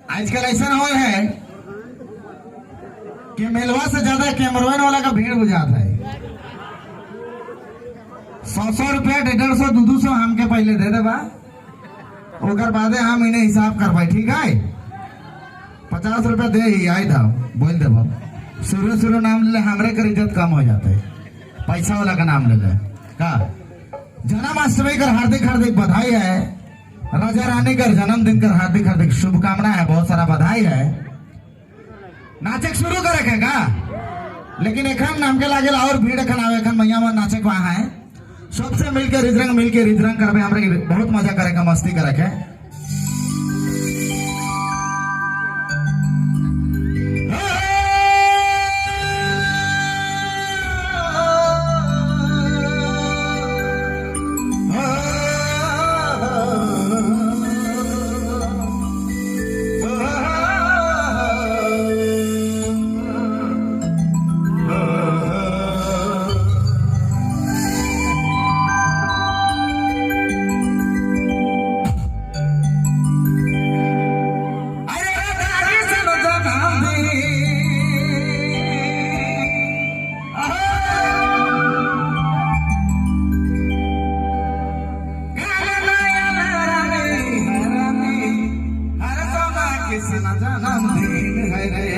आजकल ऐसा हो है कि मेलवा से ज्यादा कैमरवन वाला का भीड़ बुझाता है। 100 रुपया 150 200 हमके पहले दे दे बा, ओकर बादे हम इन्हें हिसाब कर पाए। ठीक है 50 रुपया दे ही आई था बोल दे बाब। शुरू नाम ले हमरे कर इज्जत कम हो जाता है, पैसा वाला का नाम ले ले का। जन्माष्टमी कर हार्दिक हार्दिक बधाई है। राजा रानी का जन्मदिन कर हार्दिक हार्दिक शुभकामना है, बहुत सारा बधाई है। नाचक शुरू करे का लेकिन एखन नाम के लागे और भीड़ एखन आवे एखन मैया मन नाचक वहां है। सबसे मिलकर रिजरंग करबे, हमरे बहुत मजा करे का, मस्ती करे के। जन्मदिन है रे